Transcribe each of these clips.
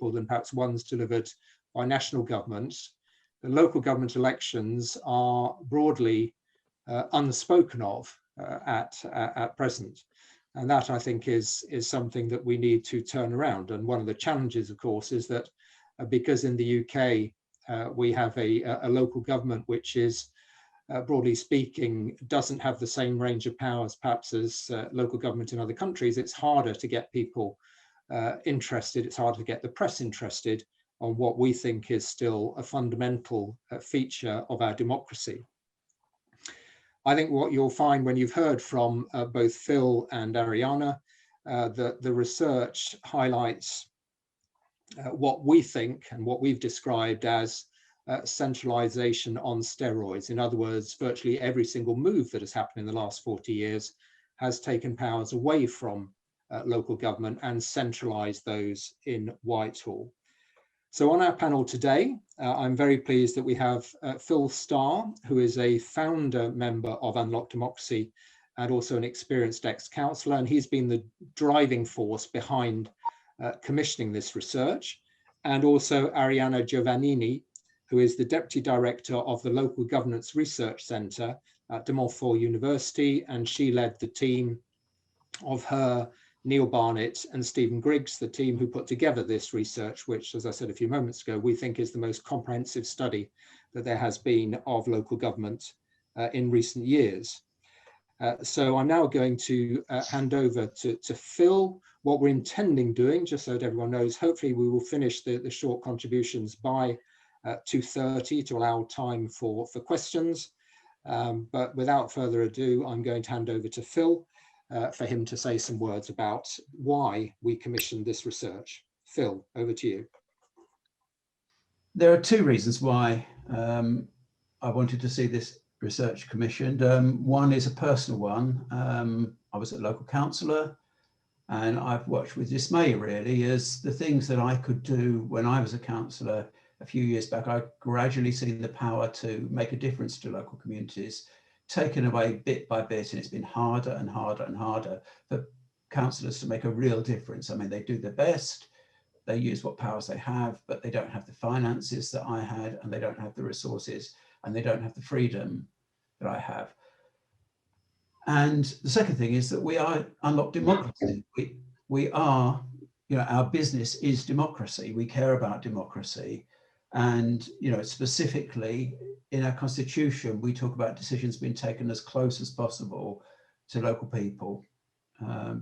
people than perhaps ones delivered by national governments. The local government elections are broadly unspoken of at present. And that, I think, is something that we need to turn around. And one of the challenges, of course, is that because in the UK, we have a local government which is, broadly speaking, doesn't have the same range of powers perhaps as local government in other countries, it's harder to get people interested, it's harder to get the press interested on what we think is still a fundamental feature of our democracy. I think what you'll find when you've heard from both Phil and Ariana, that the research highlights what we think and what we've described as centralisation on steroids. In other words, virtually every single move that has happened in the last 40 years has taken powers away from local government and centralised those in Whitehall. So on our panel today, I'm very pleased that we have Phil Starr, who is a founder member of Unlock Democracy and also an experienced ex-councillor, and he's been the driving force behind commissioning this research, and also Ariana Giovannini, who is the Deputy Director of the Local Governance Research Centre at Montfort University, and she led the team of her, Neil Barnett and Stephen Griggs, the team who put together this research, which, as I said a few moments ago, we think is the most comprehensive study that there has been of local government in recent years. So I'm now going to hand over to Phil. What we're intending doing, just so that everyone knows, hopefully we will finish the short contributions by 2:30 to allow time for questions. But without further ado, I'm going to hand over to Phil for him to say some words about why we commissioned this research. Phil, over to you. There are two reasons why I wanted to see this research commissioned. One is a personal one. I was a local councillor, and I've watched with dismay, really, as the things that I could do when I was a councillor a few years back, I gradually seen the power to make a difference to local communities taken away bit by bit, and it's been harder and harder and harder for councillors to make a real difference. I mean, they do their best, they use what powers they have, but they don't have the finances that I had, and they don't have the resources, and they don't have the freedom that I have. And the second thing is that we are Unlock Democracy. We are, you know, our business is democracy. We care about democracy. And, you know, specifically in our constitution, we talk about decisions being taken as close as possible to local people,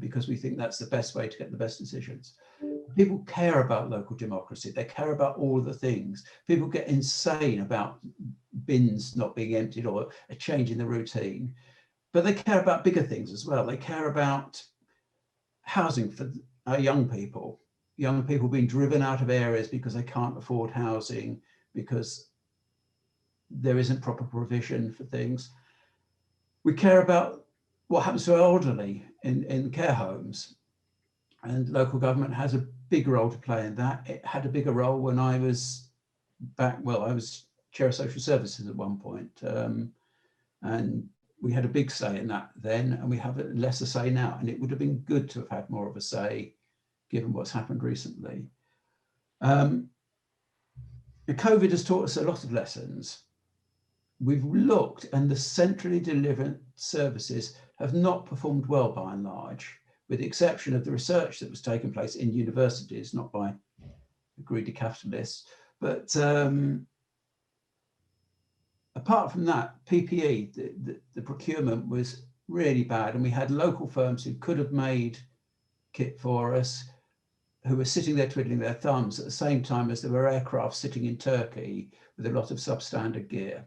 because we think that's the best way to get the best decisions. People care about local democracy. They care about all of the things. People get insane about bins not being emptied or a change in the routine, but they care about bigger things as well. They care about housing for our young people being driven out of areas because they can't afford housing, because there isn't proper provision for things. We care about what happens to our elderly in care homes, and local government has a big role to play in that. It had a bigger role when I was back, well, I was chair of social services at one point, and we had a big say in that then, and we have a lesser say now, and it would have been good to have had more of a say given what's happened recently. COVID has taught us a lot of lessons. We've looked, and the centrally delivered services have not performed well by and large, with the exception of the research that was taking place in universities, not by greedy capitalists. But apart from that, PPE, the procurement was really bad, and we had local firms who could have made kit for us, who were sitting there twiddling their thumbs at the same time as there were aircraft sitting in Turkey with a lot of substandard gear.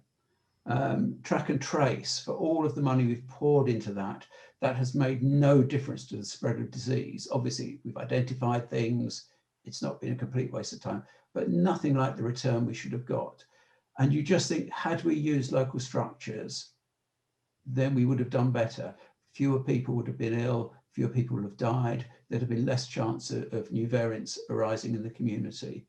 Track and trace, for all of the money we've poured into that, that has made no difference to the spread of disease. Obviously, we've identified things, it's not been a complete waste of time, but nothing like the return we should have got. And you just think, had we used local structures, then we would have done better. Fewer people would have been ill, fewer people would have died, there'd have been less chance of new variants arising in the community.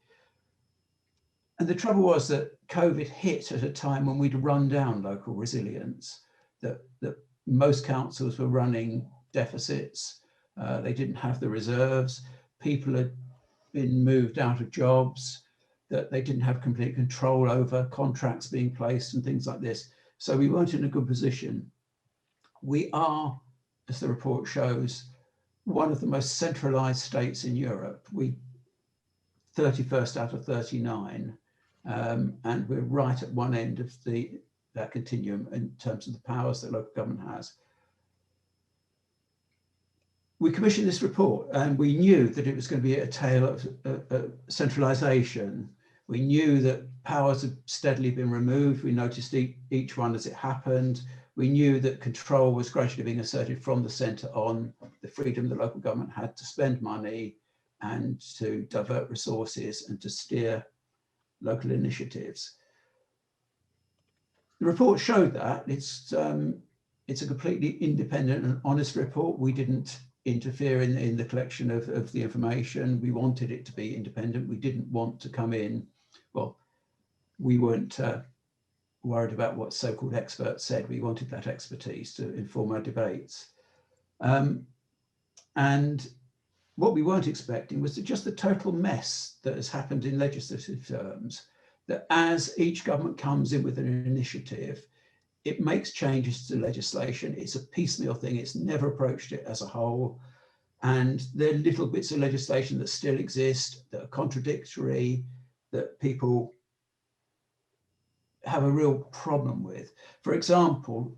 And the trouble was that COVID hit at a time when we'd run down local resilience, that most councils were running deficits, they didn't have the reserves, people had been moved out of jobs, that they didn't have complete control over contracts being placed and things like this. So we weren't in a good position. We are, as the report shows, one of the most centralized states in Europe. We 31st out of 39, and we're right at one end of that continuum in terms of the powers that local government has. We commissioned this report and we knew that it was going to be a tale of centralisation. We knew that powers had steadily been removed. We noticed each one as it happened. We knew that control was gradually being asserted from the centre on the freedom the local government had to spend money and to divert resources and to steer local initiatives. The report showed that. It's a completely independent and honest report. We didn't interfere in the collection of the information. We wanted it to be independent. We didn't want to come in, well, we weren't worried about what so-called experts said. We wanted that expertise to inform our debates. And what we weren't expecting was just the total mess that has happened in legislative terms, that as each government comes in with an initiative, it makes changes to legislation. It's a piecemeal thing. It's never approached it as a whole. And there are little bits of legislation that still exist, that are contradictory, that people have a real problem with. For example,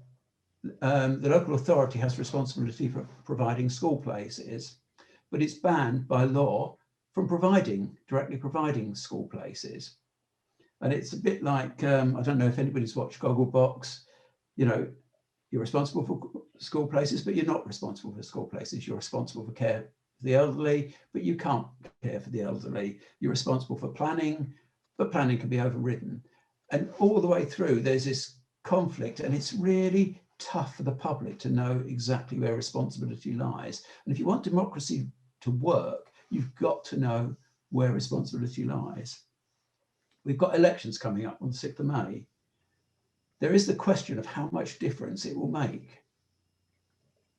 the local authority has responsibility for providing school places, but it's banned by law from directly providing school places. And it's a bit like, I don't know if anybody's watched Gogglebox. You know, you're responsible for school places, but you're not responsible for school places. You're responsible for care for the elderly, but you can't care for the elderly. You're responsible for planning, but planning can be overridden. And all the way through, there's this conflict, and it's really tough for the public to know exactly where responsibility lies. And if you want democracy to work, you've got to know where responsibility lies. We've got elections coming up on the 6th of May. There is the question of how much difference it will make.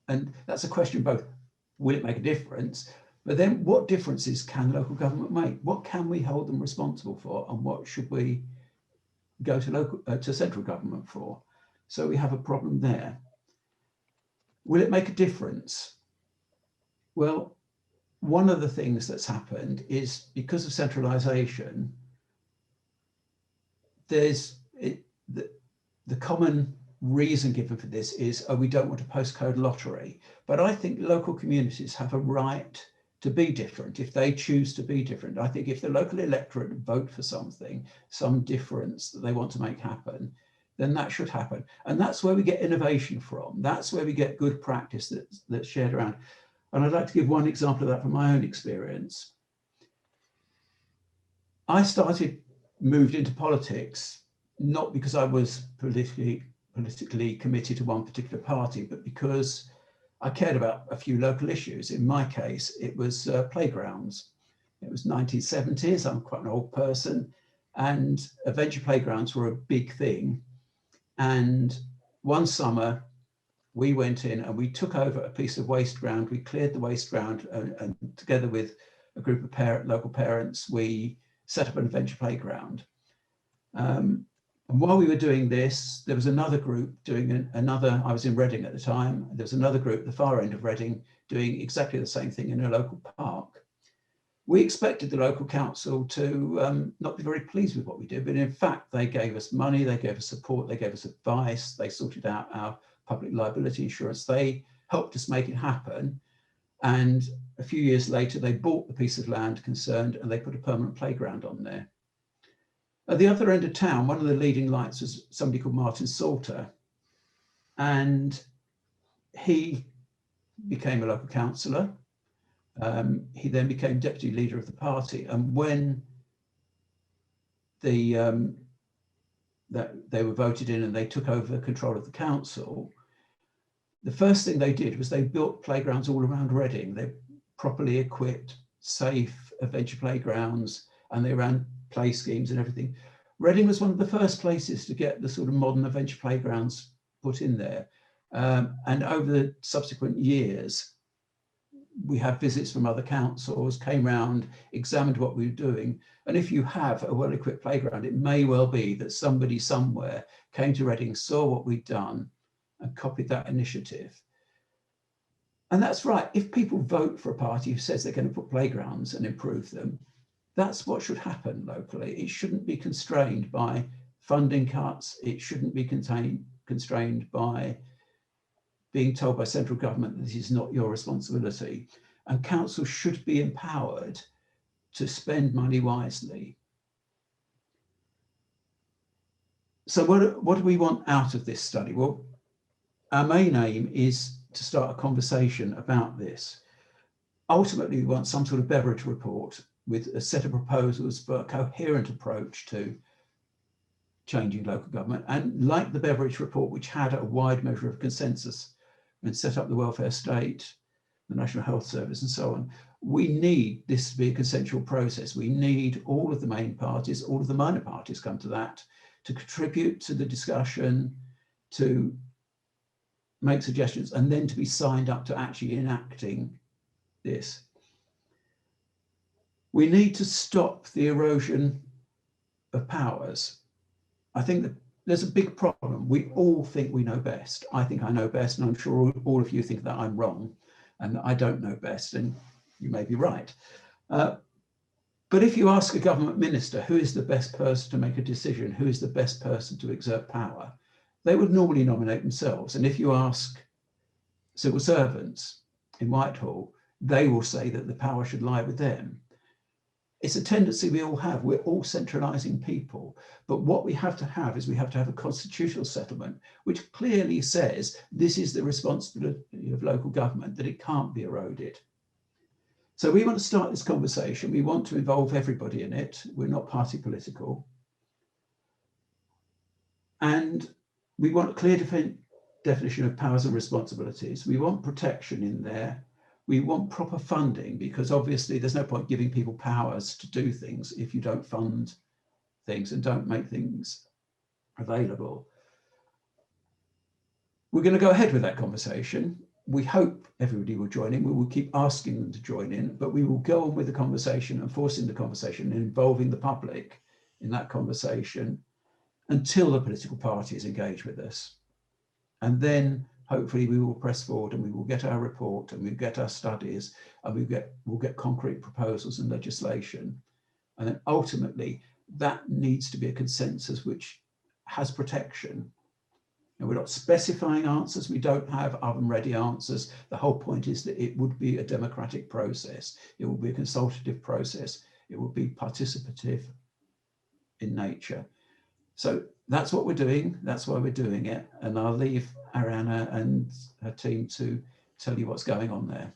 And that's a question both, will it make a difference? But then what differences can local government make? What can we hold them responsible for? And what should we go to central government for? So we have a problem there. Will it make a difference? Well, one of the things that's happened is because of centralisation, there's the common reason given for this is, oh, we don't want a postcode lottery. But I think local communities have a right to be different if they choose to be different. I think if the local electorate vote for something, some difference that they want to make happen, then that should happen. And that's where we get innovation from. That's where we get good practice that's shared around. And I'd like to give one example of that from my own experience. I moved into politics, not because I was politically committed to one particular party, but because I cared about a few local issues. In my case, it was playgrounds. It was 1970s, I'm quite an old person, and adventure playgrounds were a big thing. And one summer, we went in and we took over a piece of waste ground. We cleared the waste ground and together with a group of local parents, we set up an adventure playground. And while we were doing this, there was another group doing I was in Reading at the time, there was another group at the far end of Reading doing exactly the same thing in a local park. We expected the local council to not be very pleased with what we did, but in fact, they gave us money, they gave us support, they gave us advice, they sorted out our public liability insurance, they helped us make it happen. And a few years later, they bought the piece of land concerned and they put a permanent playground on there. At the other end of town, one of the leading lights was somebody called Martin Salter. And he became a local councillor. He then became deputy leader of the party. And when they were voted in and they took over control of the council, the first thing they did was they built playgrounds all around Reading. They properly equipped, safe adventure playgrounds, and they ran play schemes and everything. Reading was one of the first places to get the sort of modern adventure playgrounds put in there. And over the subsequent years, we had visits from other councils, came round, examined what we were doing. And if you have a well-equipped playground, it may well be that somebody somewhere came to Reading, saw what we'd done and copied that initiative. And that's right. If people vote for a party who says they're going to put playgrounds and improve them, that's what should happen locally. It shouldn't be constrained by funding cuts. It shouldn't be constrained by being told by central government that this is not your responsibility. And councils should be empowered to spend money wisely. So what do we want out of this study? Well, our main aim is to start a conversation about this. Ultimately, we want some sort of Beveridge report with a set of proposals for a coherent approach to changing local government. And like the Beveridge report, which had a wide measure of consensus and set up the welfare state, the National Health Service and so on, we need this to be a consensual process. We need all of the main parties, all of the minor parties come to that, to contribute to the discussion, to make suggestions, and then to be signed up to actually enacting this. We need to stop the erosion of powers. I think that there's a big problem. We all think we know best. I think I know best, and I'm sure all of you think that I'm wrong and that I don't know best, and you may be right. But if you ask a government minister who is the best person to make a decision, who is the best person to exert power, they would normally nominate themselves. And if you ask civil servants in Whitehall, they will say that the power should lie with them. It's a tendency we all have. We're all centralising people. But what we have to have is we have to have a constitutional settlement, which clearly says this is the responsibility of local government, that it can't be eroded. So we want to start this conversation. We want to involve everybody in it. We're not party political. And we want a clear definition of powers and responsibilities. We want protection in there. We want proper funding, because obviously there's no point giving people powers to do things if you don't fund things and don't make things available. We're going to go ahead with that conversation. We hope everybody will join in. We will keep asking them to join in, but we will go on with the conversation and forcing the conversation and involving the public in that conversation until the political parties engage with us. And then hopefully we will press forward and we will get our report and we'll get our studies and we'll get concrete proposals and legislation. And then ultimately that needs to be a consensus which has protection. And we're not specifying answers. We don't have oven-ready answers. The whole point is that it would be a democratic process. It will be a consultative process. It will be participative in nature. So that's what we're doing. That's why we're doing it. And I'll leave Arianna and her team to tell you what's going on there.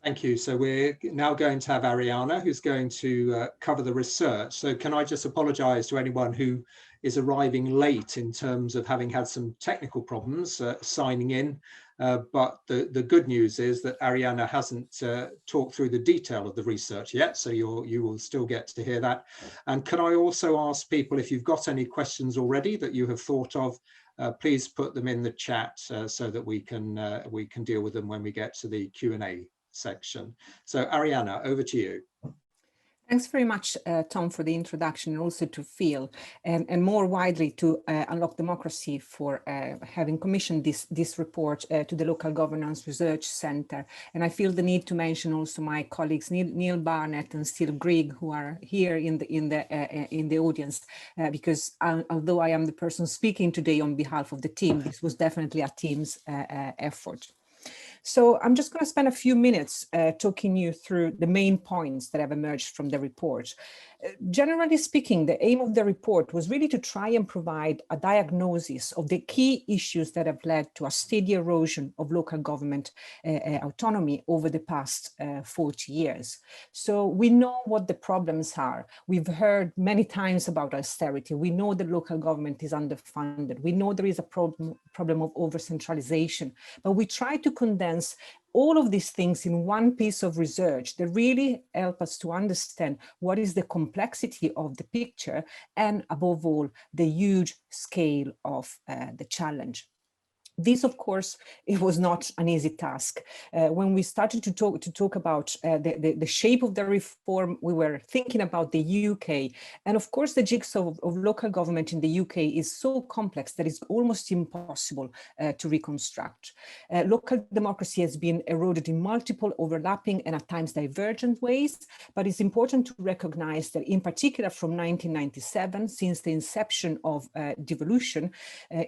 Thank you. So we're now going to have Arianna, who's going to cover the research. So can I just apologise to anyone who is arriving late in terms of having had some technical problems signing in. But the good news is that Arianna hasn't talked through the detail of the research yet, so you will still get to hear that. And can I also ask people, if you've got any questions already that you have thought of, please put them in the chat so that we can deal with them when we get to the Q&A section. So Arianna, over to you. Thanks very much, Tom, for the introduction, and also to Phil, and more widely to Unlock Democracy for having commissioned this report to the Local Governance Research Centre. And I feel the need to mention also my colleagues Neil Barnett and Steve Grigg, who are here in the audience, because although I am the person speaking today on behalf of the team, this was definitely a team's effort. So I'm just going to spend a few minutes talking you through the main points that have emerged from the report. Generally speaking, the aim of the report was really to try and provide a diagnosis of the key issues that have led to a steady erosion of local government autonomy over the past 40 years. So we know what the problems are. We've heard many times about austerity. We know that local government is underfunded. We know there is a problem of over-centralization, but we try to condense all of these things in one piece of research that really help us to understand what is the complexity of the picture and, above all, the huge scale of the challenge. This, of course, it was not an easy task. When we started to talk about the shape of the reform, we were thinking about the UK. And of course, the jigsaw of local government in the UK is so complex that it's almost impossible to reconstruct. Local democracy has been eroded in multiple overlapping and at times divergent ways, but it's important to recognize that in particular from 1997, since the inception of devolution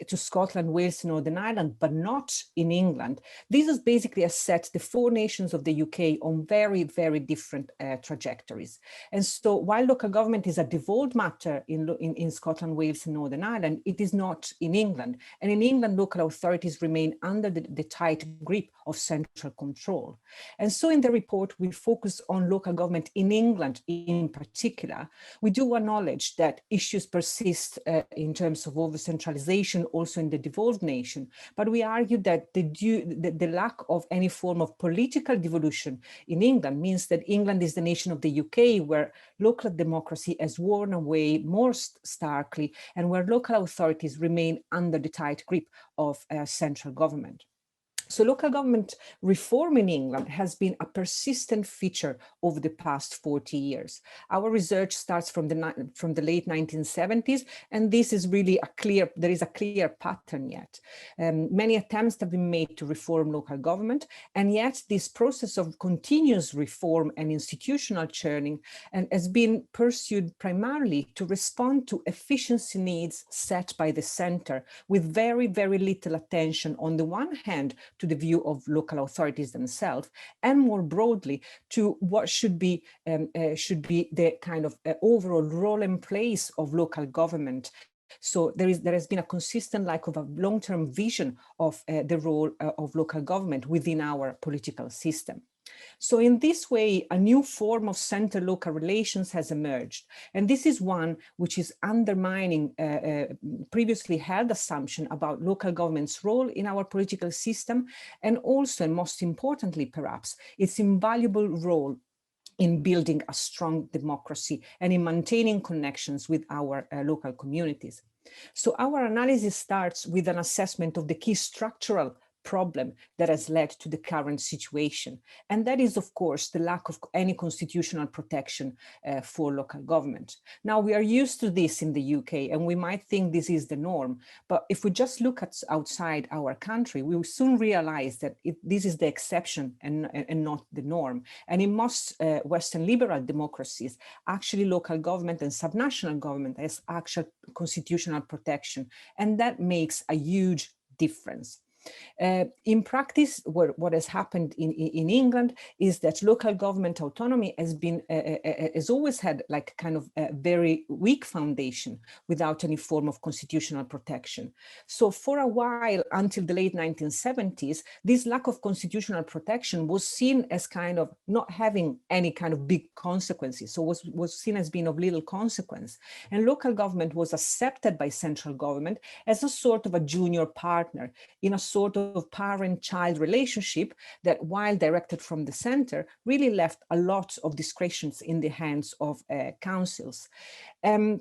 to Scotland, Wales, and Northern Ireland, but not in England. This has basically set the four nations of the UK on very, very different trajectories. And so while local government is a devolved matter in Scotland, Wales, and Northern Ireland, it is not in England. And in England, local authorities remain under the tight grip of central control. And so in the report, we focus on local government in England in particular. We do acknowledge that issues persist in terms of over-centralization also in the devolved nation. But we argue that the lack of any form of political devolution in England means that England is the nation of the UK where local democracy has worn away more starkly and where local authorities remain under the tight grip of central government. So local government reform in England has been a persistent feature over the past 40 years. Our research starts from the late 1970s, and this is really there is a clear pattern yet. Many attempts have been made to reform local government, and yet this process of continuous reform and institutional churning has been pursued primarily to respond to efficiency needs set by the centre, with very, very little attention on the one hand to the view of local authorities themselves, and more broadly to what should be the kind of overall role and place of local government. So there has been a consistent lack of a long-term vision of the role of local government within our political system. So in this way, a new form of center-local relations has emerged. And this is one which is undermining previously held assumption about local government's role in our political system, and also, and most importantly, perhaps, its invaluable role in building a strong democracy and in maintaining connections with our local communities. So our analysis starts with an assessment of the key structural problem that has led to the current situation. And that is, of course, the lack of any constitutional protection for local government. Now, we are used to this in the UK, and we might think this is the norm. But if we just look at outside our country, we will soon realize that this is the exception and not the norm. And in most Western liberal democracies, actually local government and subnational government has actual constitutional protection. And that makes a huge difference. In practice, what has happened in England is that local government autonomy has always had like kind of a very weak foundation without any form of constitutional protection. So for a while, until the late 1970s, this lack of constitutional protection was seen as kind of not having any kind of big consequences. So was seen as being of little consequence. And local government was accepted by central government as a sort of a junior partner in a sort of parent-child relationship that, while directed from the center, really left a lot of discretions in the hands of councils. And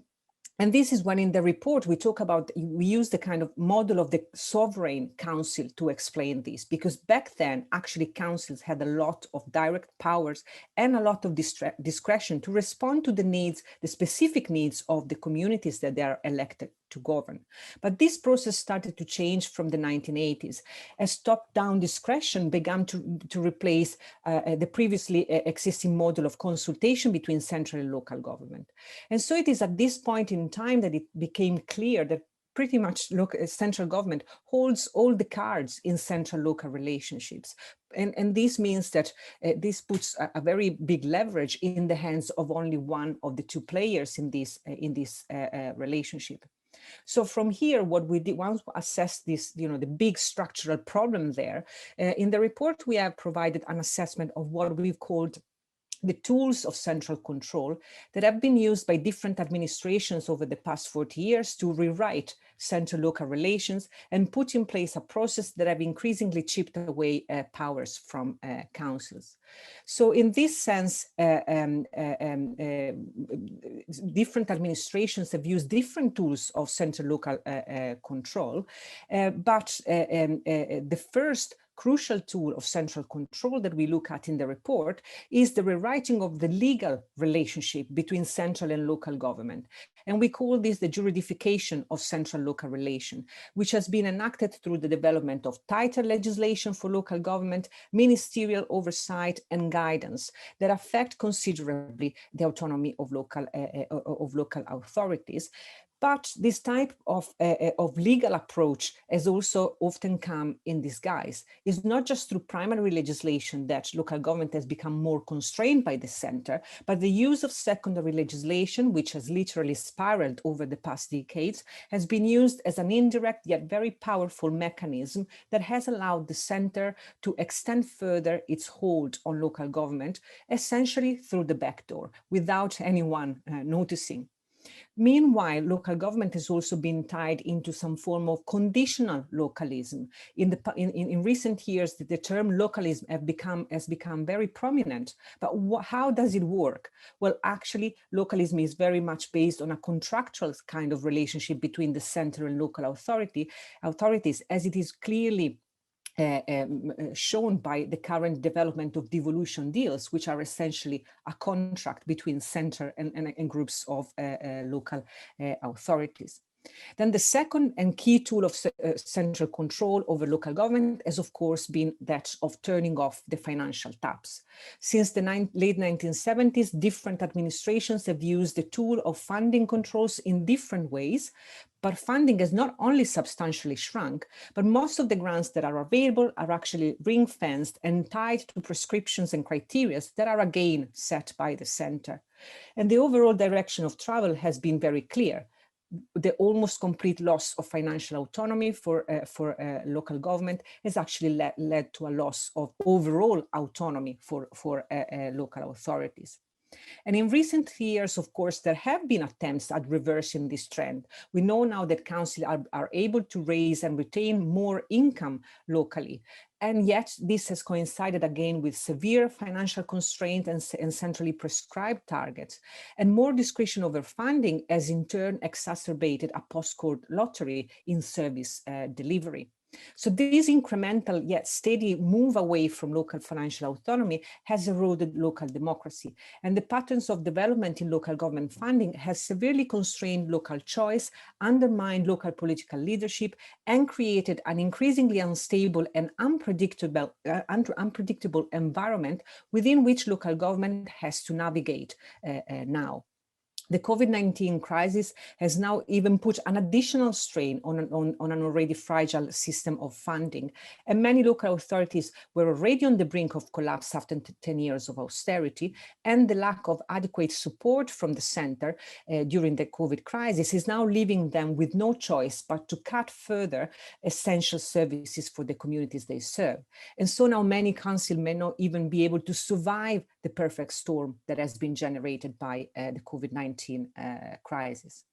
this is when in the report we talk about, we use the kind of model of the sovereign council to explain this, because back then actually councils had a lot of direct powers and a lot of discretion to respond to the needs, the specific needs of the communities that they are elected to govern. But this process started to change from the 1980s as top-down discretion began to replace the previously existing model of consultation between central and local government. And so it is at this point in time that it became clear that pretty much central government holds all the cards in central-local relationships. And this means that this puts a very big leverage in the hands of only one of the two players in this relationship. So from here, what we did, once we assessed this, the big structural problem there, in the report, we have provided an assessment of what we've called the tools of central control that have been used by different administrations over the past 40 years to rewrite central-local relations and put in place a process that have increasingly chipped away powers from councils. So in this sense, different administrations have used different tools of central-local control, but the first crucial tool of central control that we look at in the report is the rewriting of the legal relationship between central and local government. And we call this the juridification of central-local relation, which has been enacted through the development of tighter legislation for local government, ministerial oversight and guidance that affect considerably the autonomy of local authorities. But this type of legal approach has also often come in disguise. It's not just through primary legislation that local government has become more constrained by the center, but the use of secondary legislation, which has literally spiraled over the past decades, has been used as an indirect yet very powerful mechanism that has allowed the center to extend further its hold on local government, essentially through the back door, without anyone noticing. Meanwhile, local government has also been tied into some form of conditional localism. In recent years, the term localism has become very prominent. But how does it work? Well, actually, localism is very much based on a contractual kind of relationship between the center and local authorities, as it is clearly shown by the current development of devolution deals, which are essentially a contract between center and groups of local authorities. Then the second and key tool of central control over local government has, of course, been that of turning off the financial taps. Since the late 1970s, different administrations have used the tool of funding controls in different ways, but funding has not only substantially shrunk, but most of the grants that are available are actually ring-fenced and tied to prescriptions and criteria that are again set by the center. And the overall direction of travel has been very clear. The almost complete loss of financial autonomy for local government has actually led to a loss of overall autonomy for local authorities. And in recent years, of course, there have been attempts at reversing this trend. We know now that councils are able to raise and retain more income locally. And yet this has coincided again with severe financial constraints and centrally prescribed targets. And more discretion over funding has in turn exacerbated a postcode lottery in service delivery. So this incremental yet steady move away from local financial autonomy has eroded local democracy. And the patterns of development in local government funding has severely constrained local choice, undermined local political leadership, and created an increasingly unstable and unpredictable environment within which local government has to navigate now. The COVID-19 crisis has now even put an additional strain on an already fragile system of funding. And many local authorities were already on the brink of collapse after 10 years of austerity, and the lack of adequate support from the center during the COVID crisis is now leaving them with no choice but to cut further essential services for the communities they serve. And so now many councils may not even be able to survive the perfect storm that has been generated by the COVID-19 crisis.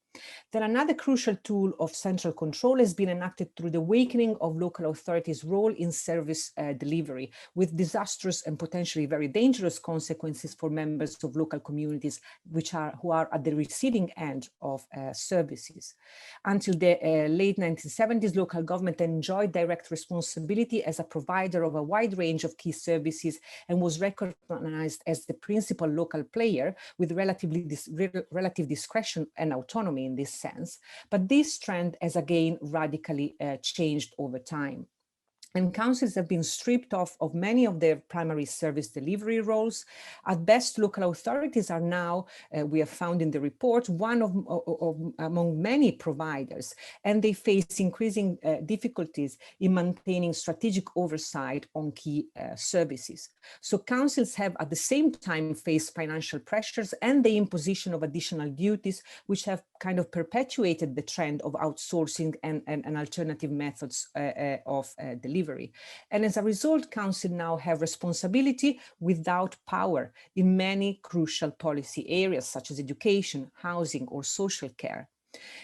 Then another crucial tool of central control has been enacted through the weakening of local authorities' role in service delivery, with disastrous and potentially very dangerous consequences for members of local communities who are at the receiving end of services. Until the late 1970s, local government enjoyed direct responsibility as a provider of a wide range of key services and was recognized as the principal local player with relative discretion and autonomy in this sense, but this trend has again radically changed over time. And councils have been stripped of many of their primary service delivery roles. At best, local authorities are now, we have found in the report, one among many providers, and they face increasing difficulties in maintaining strategic oversight on key services. So councils have at the same time faced financial pressures and the imposition of additional duties, which have kind of perpetuated the trend of outsourcing and alternative methods of delivery. And as a result, council now have responsibility without power in many crucial policy areas such as education, housing, or social care.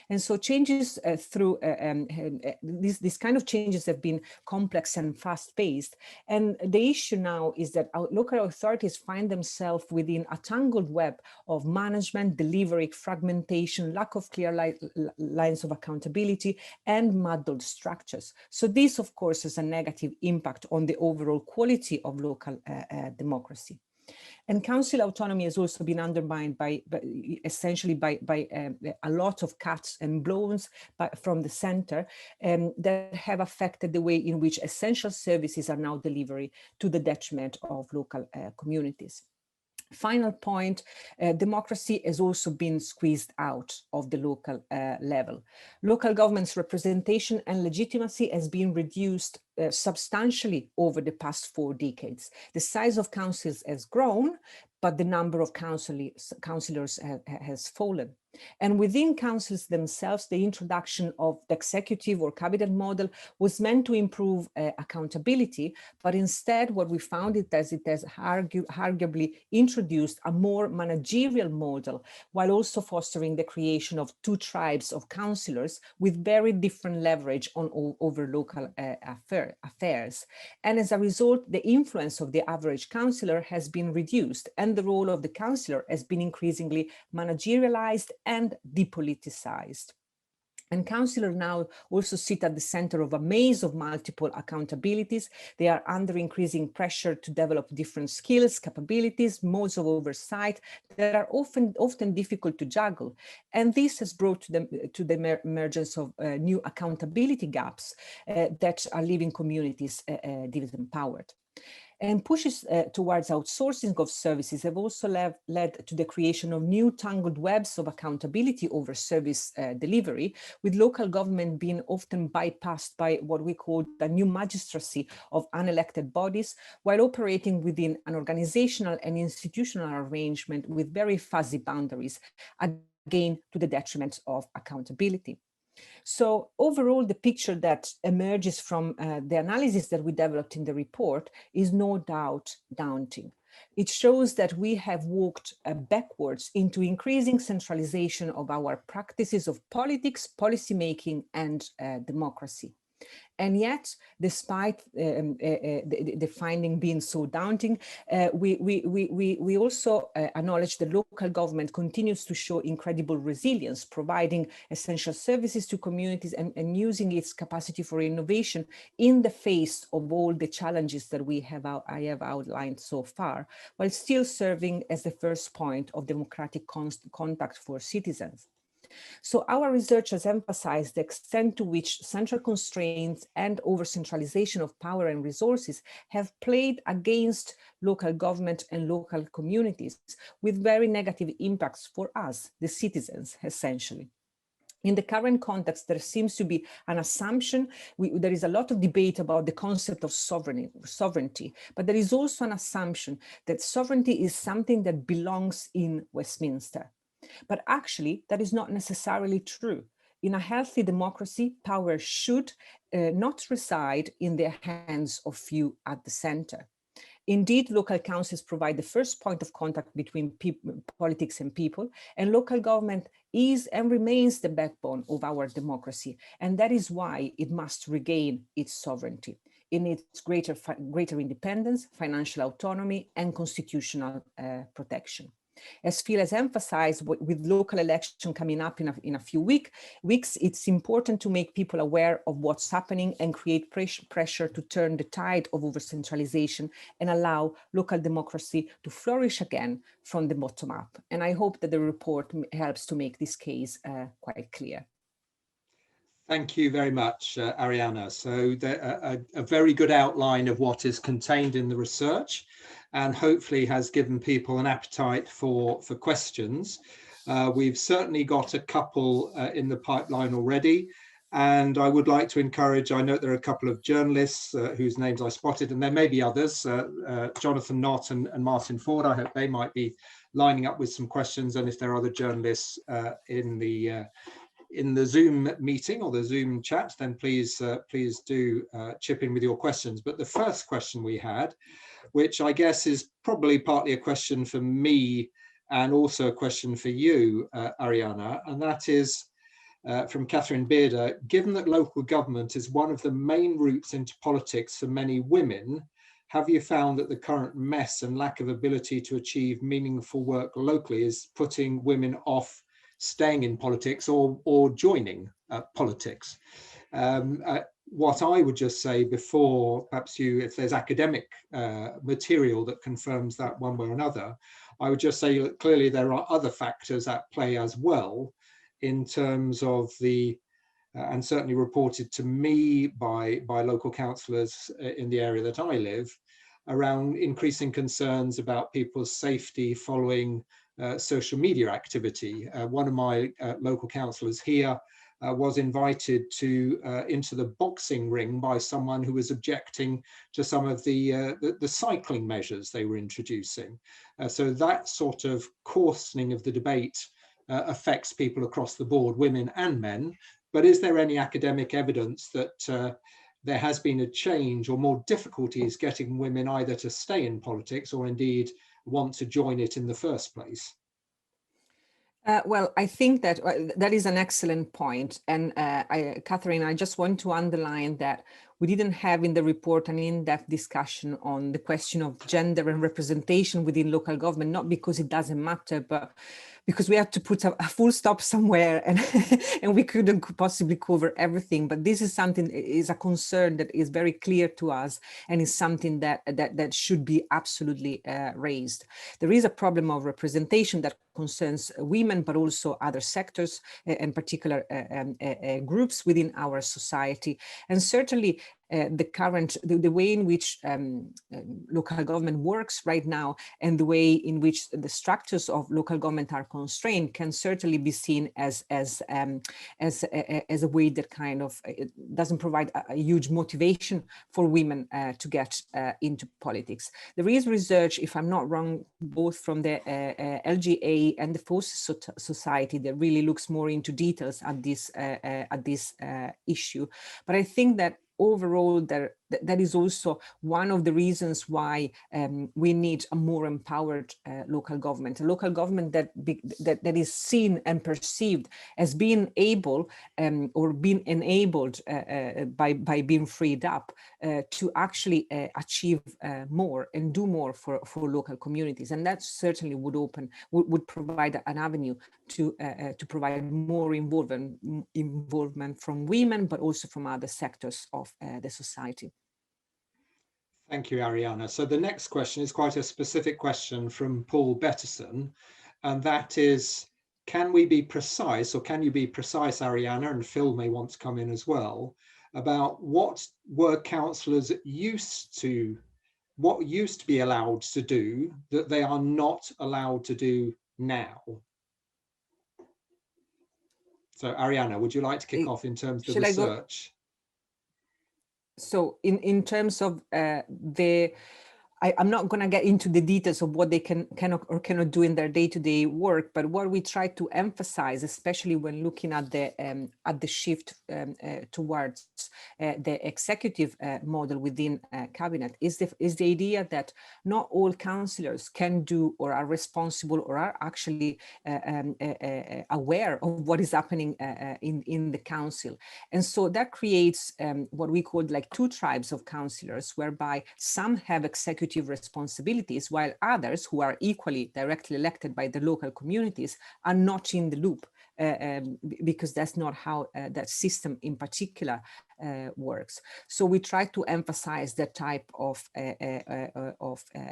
And so changes these kind of changes have been complex and fast-paced. And the issue now is that our local authorities find themselves within a tangled web of management, delivery, fragmentation, lack of clear lines of accountability, and muddled structures. So this, of course, has a negative impact on the overall quality of local democracy. And council autonomy has also been undermined essentially by a lot of cuts and blows from the center that have affected the way in which essential services are now delivered to the detriment of local communities. Final point, democracy has also been squeezed out of the local level. Local government's representation and legitimacy has been reduced substantially over the past 4 decades. The size of councils has grown, but the number of councillors has fallen. And within councils themselves, the introduction of the executive or cabinet model was meant to improve accountability, but instead what we found it has arguably introduced a more managerial model, while also fostering the creation of 2 tribes of councillors with very different leverage over local affairs. And as a result, the influence of the average councillor has been reduced, and the role of the councillor has been increasingly managerialized and depoliticized. And councillors now also sit at the center of a maze of multiple accountabilities. They are under increasing pressure to develop different skills, capabilities, modes of oversight that are often difficult to juggle. And this has brought to the emergence of new accountability gaps that are leaving communities disempowered. And pushes towards outsourcing of services have also led to the creation of new tangled webs of accountability over service delivery, with local government being often bypassed by what we call the new magistracy of unelected bodies, while operating within an organizational and institutional arrangement with very fuzzy boundaries, again to the detriment of accountability. So overall, the picture that emerges from the analysis that we developed in the report is no doubt daunting. It shows that we have walked backwards into increasing centralization of our practices of politics, policymaking, and democracy. And yet, despite the finding being so daunting, we also acknowledge that local government continues to show incredible resilience, providing essential services to communities and using its capacity for innovation in the face of all the challenges that I have outlined so far, while still serving as the first point of democratic contact for citizens. So our research has emphasized the extent to which central constraints and over-centralization of power and resources have played against local government and local communities, with very negative impacts for us, the citizens, essentially. In the current context, there seems to be an assumption, there is a lot of debate about the concept of sovereignty, but there is also an assumption that sovereignty is something that belongs in Westminster. But actually, that is not necessarily true. In a healthy democracy, power should not reside in the hands of few at the center. Indeed, local councils provide the first point of contact between politics and people, and local government is and remains the backbone of our democracy. And that is why it must regain its sovereignty in its greater independence, financial autonomy, and constitutional protection. As Phil has emphasized, with local election coming up in a few weeks, it's important to make people aware of what's happening and create pressure to turn the tide of over-centralization and allow local democracy to flourish again from the bottom up. And I hope that the report helps to make this case quite clear. Thank you very much, Arianna. So a very good outline of what is contained in the research, and hopefully has given people an appetite for questions. We've certainly got a couple in the pipeline already, and I would like to encourage, I know there are a couple of journalists whose names I spotted, and there may be others, Jonathan Knott and Martin Ford. I hope they might be lining up with some questions, and if there are other journalists in the Zoom meeting or the Zoom chat, then please do chip in with your questions. But the first question we had, which I guess is probably partly a question for me and also a question for you, Arianna, and that is from Catherine Bearder. Given that local government is one of the main routes into politics for many women, have you found that the current mess and lack of ability to achieve meaningful work locally is putting women off staying in politics or joining politics? What I would just say before, perhaps if there's academic material that confirms that one way or another, I would just say that clearly there are other factors at play as well, in terms of and certainly reported to me by local councillors in the area that I live, around increasing concerns about people's safety following social media activity. One of my local councillors here was invited into the boxing ring by someone who was objecting to some of the cycling measures they were introducing. So that sort of coarsening of the debate affects people across the board, women and men. But is there any academic evidence that there has been a change or more difficulties getting women either to stay in politics or indeed want to join it in the first place? Well, I think that that is an excellent point. And Catherine, I just want to underline that we didn't have in the report an in-depth discussion on the question of gender and representation within local government, not because it doesn't matter, but because we had to put a full stop somewhere, and and we couldn't possibly cover everything. But this is something, is a concern that is very clear to us, and is something that should be absolutely raised. There is a problem of representation that concerns women, but also other sectors and particular groups within our society. And certainly the way in which local government works right now, and the way in which the structures of local government are constrained, can certainly be seen as a way that kind of doesn't provide a huge motivation for women to get into politics. There is research, if I'm not wrong, both from the LGA and the Forces Society, that really looks more into details at this issue. But I think that overall, that is also one of the reasons why we need a more empowered local government, a local government that is seen and perceived as being able or being enabled by being freed up to actually achieve more and do more for local communities. And that certainly would provide an avenue to provide more involvement from women, but also from other sectors of the society. Thank you, Arianna. So the next question is quite a specific question from Paul Betterson, and that is, can we be precise, or can you be precise, Arianna, and Phil may want to come in as well, about what were councillors used to be allowed to do that they are not allowed to do now? So Arianna, would you like to kick off in terms of the research? So in terms of I'm not going to get into the details of what they cannot or cannot do in their day-to-day work, but what we try to emphasize, especially when looking at the shift towards the executive model within cabinet, is the idea that not all councillors can do or are responsible or are actually aware of what is happening in the council. And so that creates what we call like two tribes of councillors, whereby some have executive responsibilities, while others, who are equally directly elected by the local communities, are not in the loop, because that's not how that system in particular works. So we try to emphasize that type of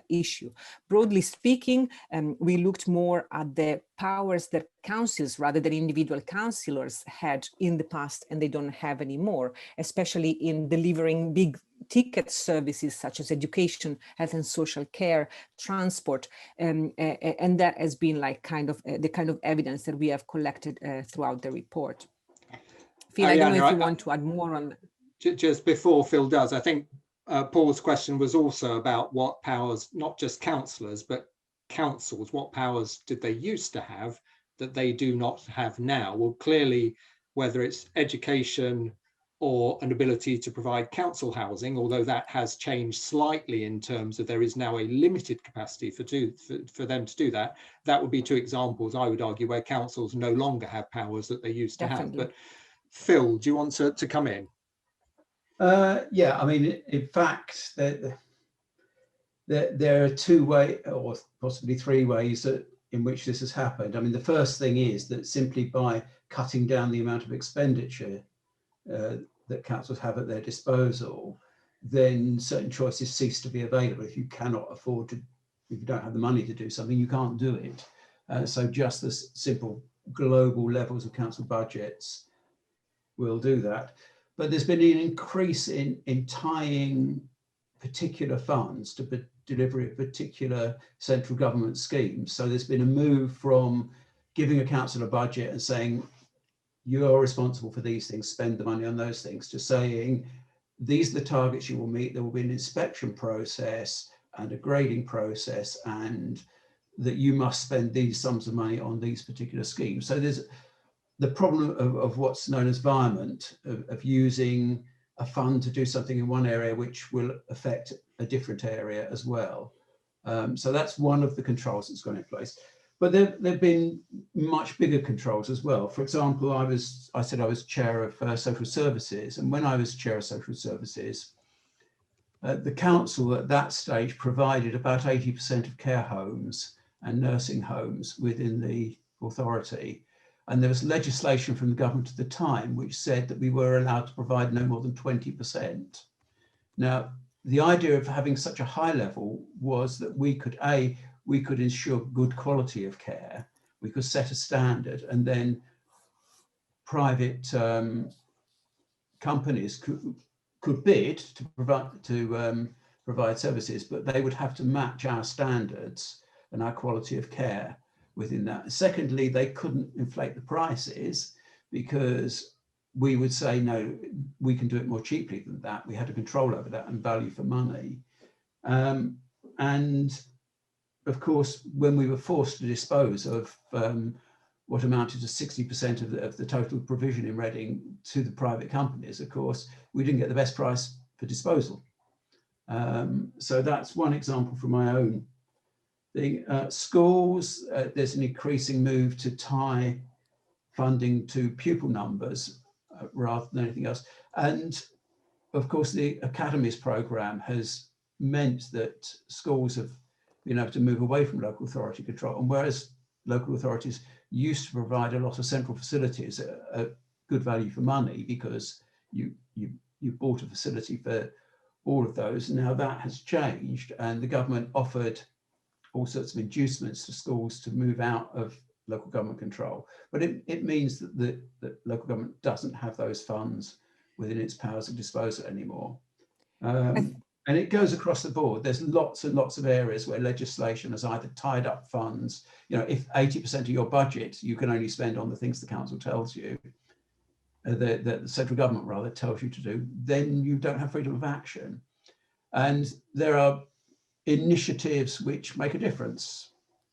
issue. Broadly speaking, we looked more at the powers that councils rather than individual councillors had in the past, and they don't have anymore, especially in delivering big ticket services such as education, health and social care, transport, and that has been like kind of the kind of evidence that we have collected throughout the report. Phil, I don't know if you want to add more on that. Just before Phil does, I think Paul's question was also about what powers, not just councillors, but councils, what powers did they used to have that they do not have now? Well, clearly, whether it's education or an ability to provide council housing, although that has changed slightly in terms of there is now a limited capacity for them to do that. That would be two examples, I would argue, where councils no longer have powers that they used to have. But Phil, do you want to come in? Yeah, I mean, in fact, there are two ways, or possibly three ways in which this has happened. I mean, the first thing is that simply by cutting down the amount of expenditure that councils have at their disposal, then certain choices cease to be available. If you cannot afford to, if you don't have the money to do something, you can't do it. So just the simple global levels of council budgets will do that. But there's been an increase in tying particular funds to delivery of particular central government schemes. So there's been a move from giving a council a budget and saying, you're responsible for these things, spend the money on those things, to saying, these are the targets you will meet. There will be an inspection process and a grading process, and that you must spend these sums of money on these particular schemes. So there's the problem of what's known as virement, of using a fund to do something in one area which will affect a different area as well. So that's one of the controls that's gone in place. But there've been much bigger controls as well. For example, I said I was chair of social services, and when I was chair of social services, the council at that stage provided about 80% of care homes and nursing homes within the authority. And there was legislation from the government at the time which said that we were allowed to provide no more than 20%. Now, the idea of having such a high level was that we could ensure good quality of care, we could set a standard, and then private companies could bid to provide services, but they would have to match our standards and our quality of care within that. Secondly, they couldn't inflate the prices because we would say, no, we can do it more cheaply than that. We had a control over that and value for money. And of course, when we were forced to dispose of what amounted to 60% of the total provision in Reading to the private companies, of course, we didn't get the best price for disposal. So that's one example from my own thing. Schools, there's an increasing move to tie funding to pupil numbers rather than anything else. And of course, the academies programme has meant that schools have been able to move away from local authority control. And whereas local authorities used to provide a lot of central facilities at good value for money because you bought a facility for all of those, now that has changed, and the government offered all sorts of inducements to schools to move out of local government control. But it means that the local government doesn't have those funds within its powers of disposal anymore. And it goes across the board. There's lots and lots of areas where legislation has either tied up funds. You know, if 80% of your budget you can only spend on the things the council tells you, the central government rather tells you to do, then you don't have freedom of action. And there are initiatives which make a difference.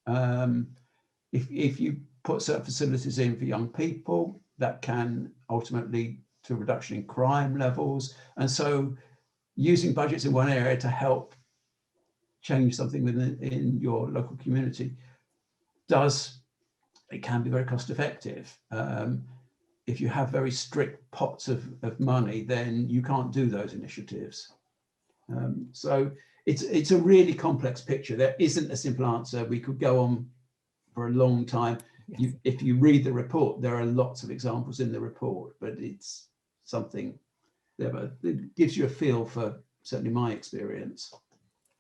If you put certain facilities in for young people, that can ultimately lead to a reduction in crime levels. And so using budgets in one area to help change something within your local community it can be very cost effective. If you have very strict pots of money, then you can't do those initiatives. So it's a really complex picture. There isn't a simple answer. We could go on for a long time. Yes. If you read the report, there are lots of examples in the report, but it's something that gives you a feel for certainly my experience.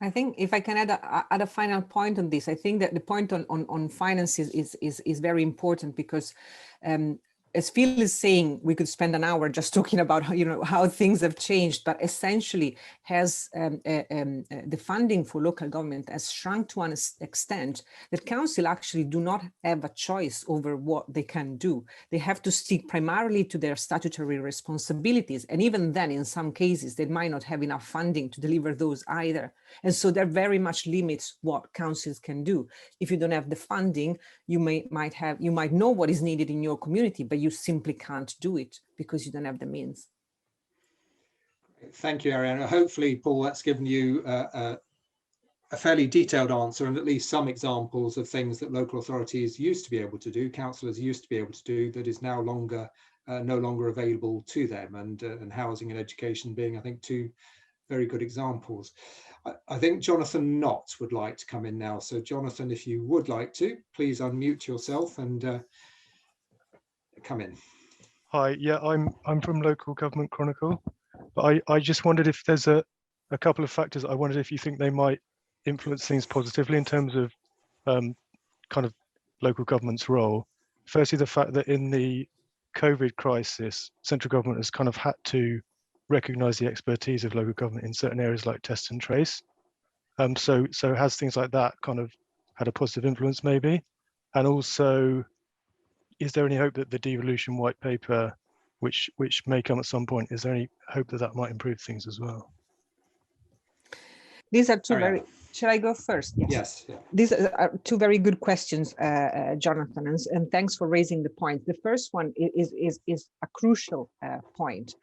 I think if I can add a final point on this, I think that the point on finances is very important because as Phil is saying, we could spend an hour just talking about how things have changed, but essentially has the funding for local government has shrunk to an extent that council actually do not have a choice over what they can do. They have to stick primarily to their statutory responsibilities, and even then, in some cases, they might not have enough funding to deliver those either. And so that very much limits what councils can do. If you don't have the funding, you might know what is needed in your community, but you simply can't do it because you don't have the means. Thank you, Ariana. Hopefully, Paul, that's given you a fairly detailed answer and at least some examples of things that local authorities used to be able to do, councillors used to be able to do, that is now no longer available to them, and housing and education being, I think, two very good examples. I think Jonathan Knott would like to come in now. So Jonathan, if you would like to, please unmute yourself and come in. Hi, yeah, I'm from Local Government Chronicle, but I just wondered if there's a couple of factors. I wondered if you think they might influence things positively in terms of kind of local government's role. Firstly, the fact that in the COVID crisis, central government has kind of had to recognise the expertise of local government in certain areas like test and trace. So has things like that kind of had a positive influence maybe? And also, is there any hope that the devolution white paper, which may come at some point, is there any hope that that might improve things as well? These are two very, shall I go first? Yes. Yeah. These are two very good questions, Jonathan, and thanks for raising the point. The first one is a crucial point.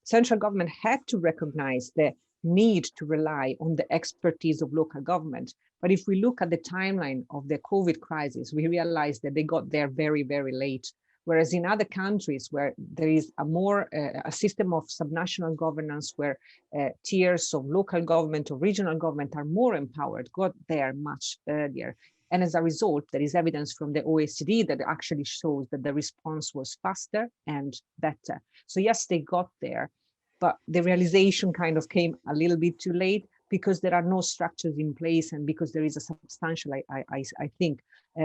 Central government had to recognize the need to rely on the expertise of local government. But if we look at the timeline of the COVID crisis, we realize that they got there very, very late. Whereas in other countries where there is a system of subnational governance, where tiers of local government or regional government are more empowered, got there much earlier. And as a result, there is evidence from the OECD that actually shows that the response was faster and better. So yes, they got there, but the realization kind of came a little bit too late because there are no structures in place and because there is a substantial, I think,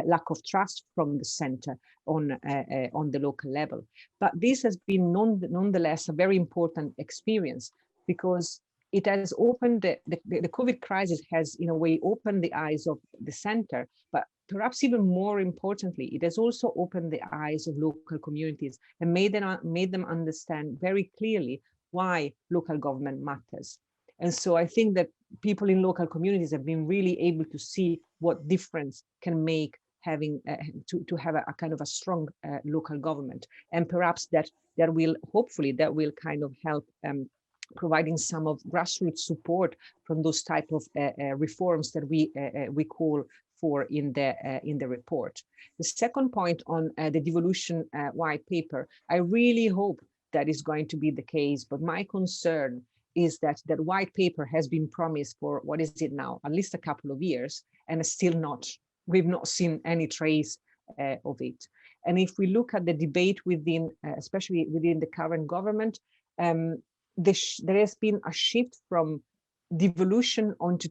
lack of trust from the center on the local level. But this has been nonetheless a very important experience because it has opened, the COVID crisis has in a way opened the eyes of the center, but perhaps even more importantly, it has also opened the eyes of local communities and made them understand very clearly why local government matters. And so I think that people in local communities have been really able to see what difference can make having to have a kind of a strong local government. And perhaps that will kind of help providing some of grassroots support from those type of reforms that we call for in the report. The second point on the devolution white paper, I really hope that is going to be the case, but my concern is that white paper has been promised for, what is it now, at least a couple of years, and we've not seen any trace of it. And if we look at the debate within, especially within the current government, there has been a shift from devolution onto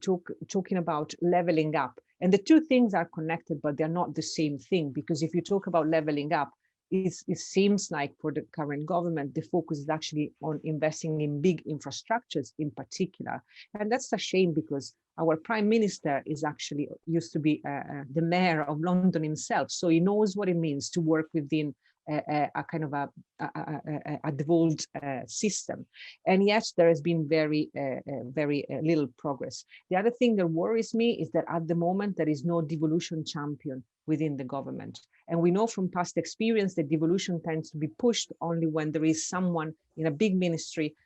talking about leveling up. And the two things are connected, but they're not the same thing, because if you talk about leveling up, it seems like for the current government, the focus is actually on investing in big infrastructures in particular. And that's a shame because our prime minister used to be the mayor of London himself. So he knows what it means to work within a kind of a devolved system. And yet there has been very little progress. The other thing that worries me is that at the moment there is no devolution champion within the government. And we know from past experience that devolution tends to be pushed only when there is someone in a big ministry.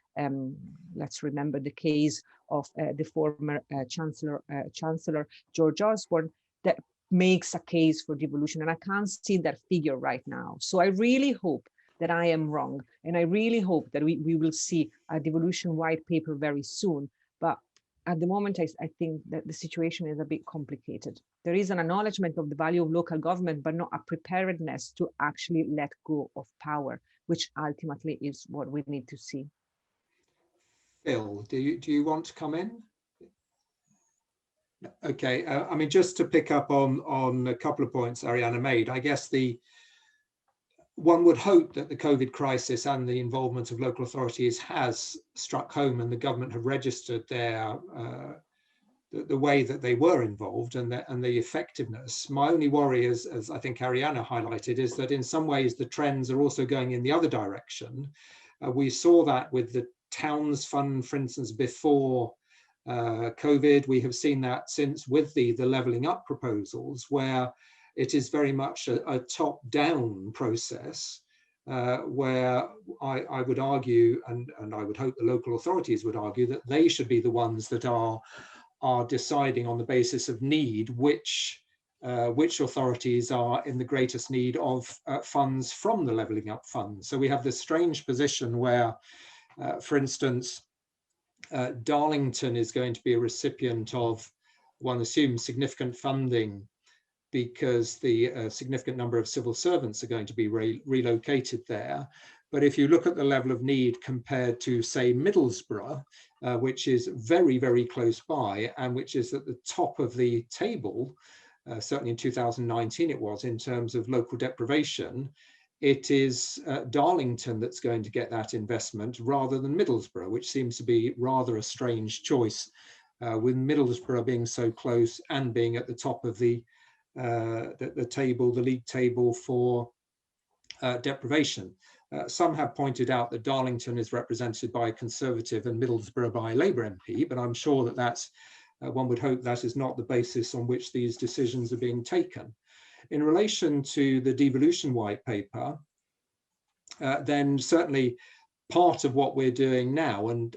Let's remember the case of the former Chancellor George Osborne, that makes a case for devolution, and I can't see that figure right now. So I really hope that I am wrong, and I really hope that we will see a devolution white paper very soon. But at the moment, I think that the situation is a bit complicated. There is an acknowledgement of the value of local government, but not a preparedness to actually let go of power, which ultimately is what we need to see. Phil, do you want to come in? Okay, I mean, just to pick up on a couple of points Ariana made, I guess the one would hope that the COVID crisis and the involvement of local authorities has struck home, and the government have registered their the way that they were involved and the effectiveness. My only worry, as I think Arianna highlighted, is that in some ways the trends are also going in the other direction. We saw that with the Towns Fund, for instance, before COVID. We have seen that since with the levelling up proposals, where it is very much a top-down process, where I would argue, and I would hope the local authorities would argue, that they should be the ones that are deciding on the basis of need which authorities are in the greatest need of funds from the levelling up fund. So we have this strange position where, for instance, Darlington is going to be a recipient of, one assumes, significant funding because the significant number of civil servants are going to be relocated there. But if you look at the level of need compared to, say, Middlesbrough, which is very, very close by, and which is at the top of the table, certainly in 2019 it was, in terms of local deprivation, it is Darlington that's going to get that investment rather than Middlesbrough, which seems to be rather a strange choice, with Middlesbrough being so close and being at the top of the table, the league table for deprivation. Some have pointed out that Darlington is represented by a Conservative and Middlesbrough by a Labour MP, but I'm sure that that's, one would hope that is not the basis on which these decisions are being taken. In relation to the devolution white paper, then certainly part of what we're doing now, and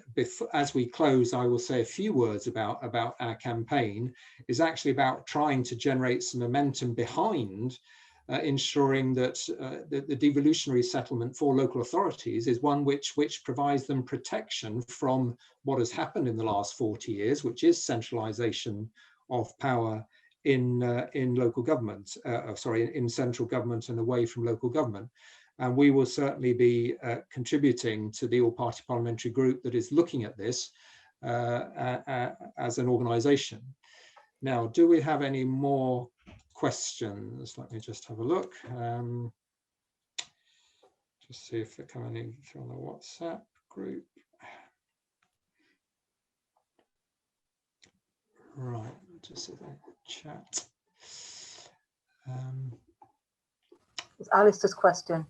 as we close, I will say a few words about our campaign, is actually about trying to generate some momentum behind ensuring that the devolutionary settlement for local authorities is one which provides them protection from what has happened in the last 40 years, which is centralisation of power in local government, in central government and away from local government. And we will certainly be contributing to the all-party parliamentary group that is looking at this as an organisation. Now, do we have any more questions? Let me just have a look. Just see if they're coming in from the WhatsApp group. Right, just see the chat. It's Alistair's question.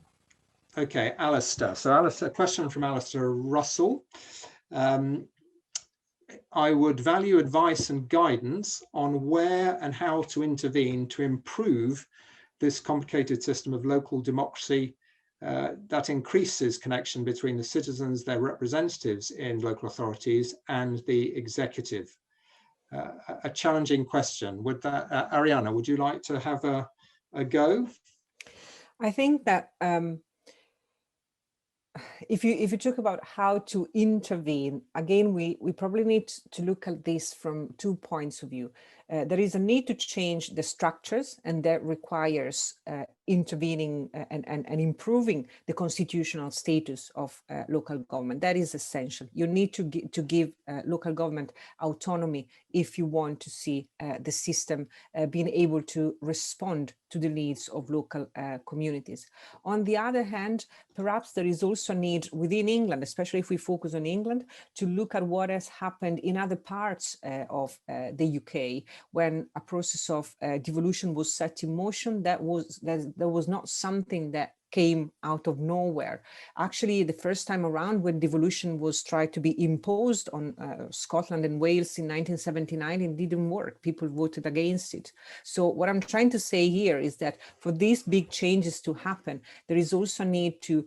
Okay, Alistair. So Alistair, a question from Alistair Russell. I would value advice and guidance on where and how to intervene to improve this complicated system of local democracy that increases connection between the citizens, their representatives in local authorities, and the executive. A challenging question. Would that, Arianna, would you like to have a go? I think that if you talk about how to intervene, again, we probably need to look at this from 2 points of view. There is a need to change the structures, and that requires intervening and improving the constitutional status of local government. That is essential. You need to give local government autonomy if you want to see the system being able to respond to the needs of local communities. On the other hand, perhaps there is also a need within England, especially if we focus on England, to look at what has happened in other parts of the UK, when a process of devolution was set in motion. That was not something that came out of nowhere. Actually, the first time around when devolution was tried to be imposed on Scotland and Wales in 1979, it didn't work. People voted against it. So what I'm trying to say here is that for these big changes to happen, there is also a need to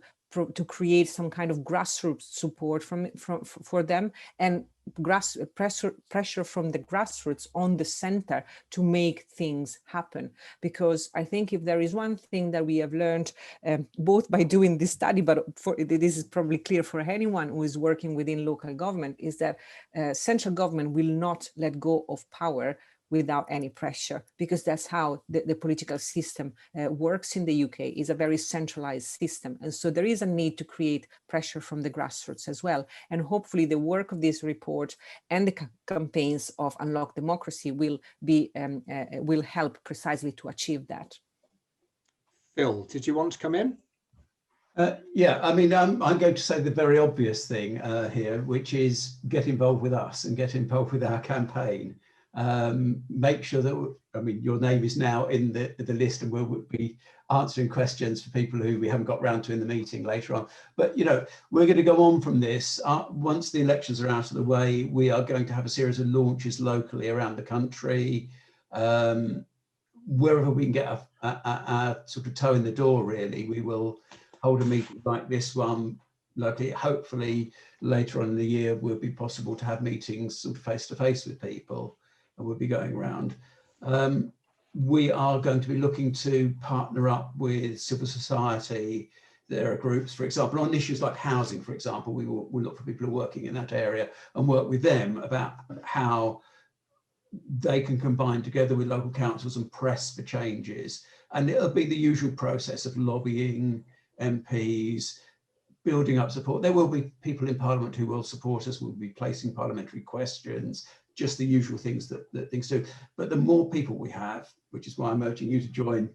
create some kind of grassroots support for them, and pressure from the grassroots on the center to make things happen. Because I think if there is one thing that we have learned, both by doing this study, but this is probably clear for anyone who is working within local government, is that central government will not let go of power without any pressure, because that's how the political system works in the UK. Is a very centralized system. And so there is a need to create pressure from the grassroots as well. And hopefully the work of this report and the campaigns of Unlock Democracy will help precisely to achieve that. Phil, did you want to come in? Yeah, I mean, I'm going to say the very obvious thing here, which is get involved with us and get involved with our campaign. Make sure that, I mean, your name is now in the list, and we'll be answering questions for people who we haven't got round to in the meeting later on. But, you know, we're going to go on from this. Once the elections are out of the way, we are going to have a series of launches locally around the country. Wherever we can get a sort of toe in the door, really, we will hold a meeting like this one locally. Hopefully later on in the year will be possible to have meetings sort of face to face with people, and we'll be going around. We are going to be looking to partner up with civil society. There are groups, for example, on issues like housing, for example, we'll look for people who are working in that area and work with them about how they can combine together with local councils and press for changes. And it'll be the usual process of lobbying, MPs, building up support. There will be people in Parliament who will support us. We'll be placing parliamentary questions, just the usual things that things do. But the more people we have, which is why I'm urging you to join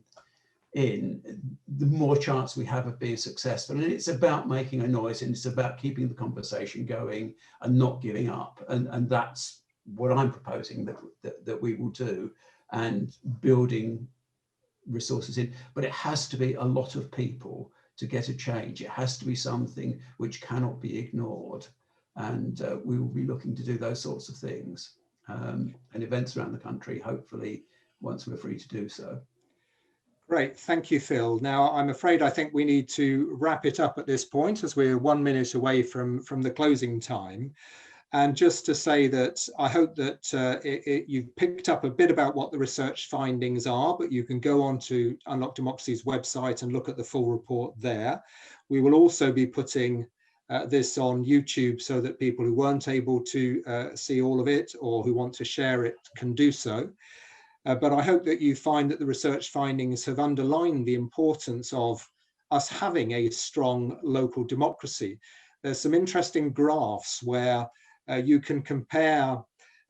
in, the more chance we have of being successful. And it's about making a noise, and it's about keeping the conversation going and not giving up. And that's what I'm proposing that we will do, and building resources in. But it has to be a lot of people to get a change. It has to be something which cannot be ignored. And we will be looking to do those sorts of things and events around the country, hopefully, once we're free to do so. Great, thank you, Phil. Now, I'm afraid I think we need to wrap it up at this point, as we're 1 minute away from the closing time. And just to say that I hope that you've picked up a bit about what the research findings are, but you can go on to Unlock Democracy's website and look at the full report there. We will also be putting this on YouTube so that people who weren't able to see all of it or who want to share it can do so. But I hope that you find that the research findings have underlined the importance of us having a strong local democracy. There's some interesting graphs where you can compare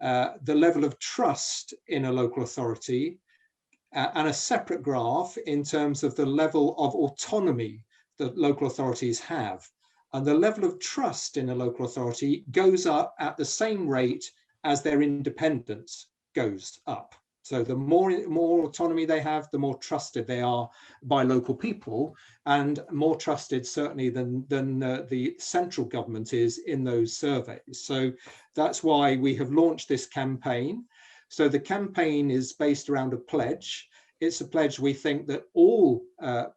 the level of trust in a local authority and a separate graph in terms of the level of autonomy that local authorities have. And the level of trust in a local authority goes up at the same rate as their independence goes up. So the more autonomy they have, the more trusted they are by local people, and more trusted certainly than the central government is in those surveys. So that's why we have launched this campaign. So the campaign is based around a pledge. It's a pledge we think that all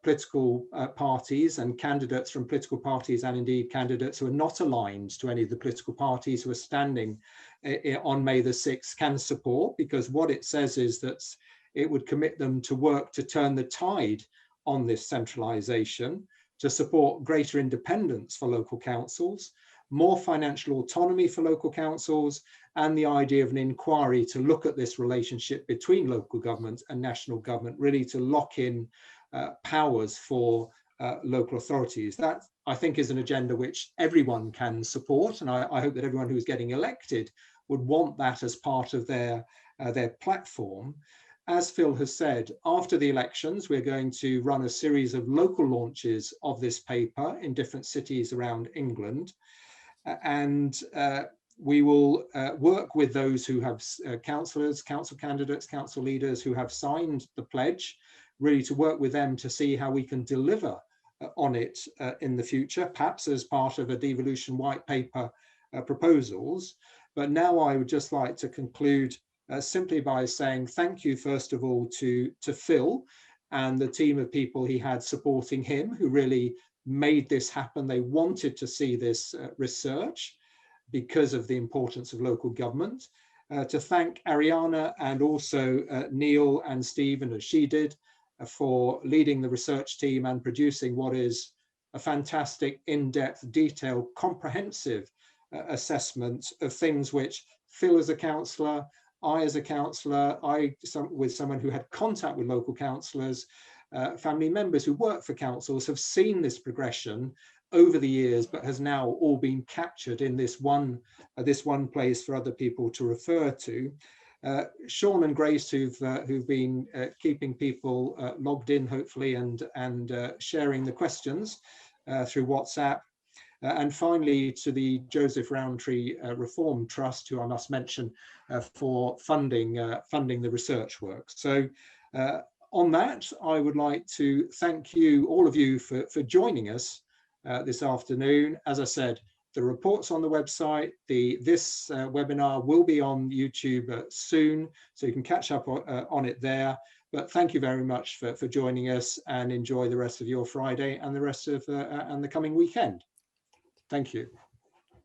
political parties and candidates from political parties, and indeed candidates who are not aligned to any of the political parties who are standing on May the 6th can support, because what it says is that it would commit them to work to turn the tide on this centralisation, to support greater independence for local councils, more financial autonomy for local councils, and the idea of an inquiry to look at this relationship between local government and national government, really to lock in powers for local authorities. That, I think, is an agenda which everyone can support, and I hope that everyone who is getting elected would want that as part of their platform. As Phil has said, after the elections, we're going to run a series of local launches of this paper in different cities around England. And we will work with those who have councillors, council candidates, council leaders who have signed the pledge, really to work with them to see how we can deliver on it in the future, perhaps as part of a devolution white paper proposals. But now I would just like to conclude simply by saying thank you, first of all, to Phil and the team of people he had supporting him, who really made this happen. They wanted to see this research because of the importance of local government. To thank Ariana and also Neil and Stephen, as she did, for leading the research team and producing what is a fantastic, in-depth, detailed, comprehensive assessment of things which Phil as a councillor, I as a councillor, with someone who had contact with local councillors, family members who work for councils, have seen this progression over the years, but has now all been captured in this one place for other people to refer to. Sean and Grace, who've been keeping people logged in, hopefully, and sharing the questions. through WhatsApp. And finally, to the Joseph Rowntree Reform Trust, who I must mention for funding the research work. So on that, I would like to thank you, all of you, for joining us this afternoon. As I said, the report's on the website. This webinar will be on YouTube soon, so you can catch up on it there. But thank you very much for joining us, and enjoy the rest of your Friday and the rest of and the coming weekend. Thank you.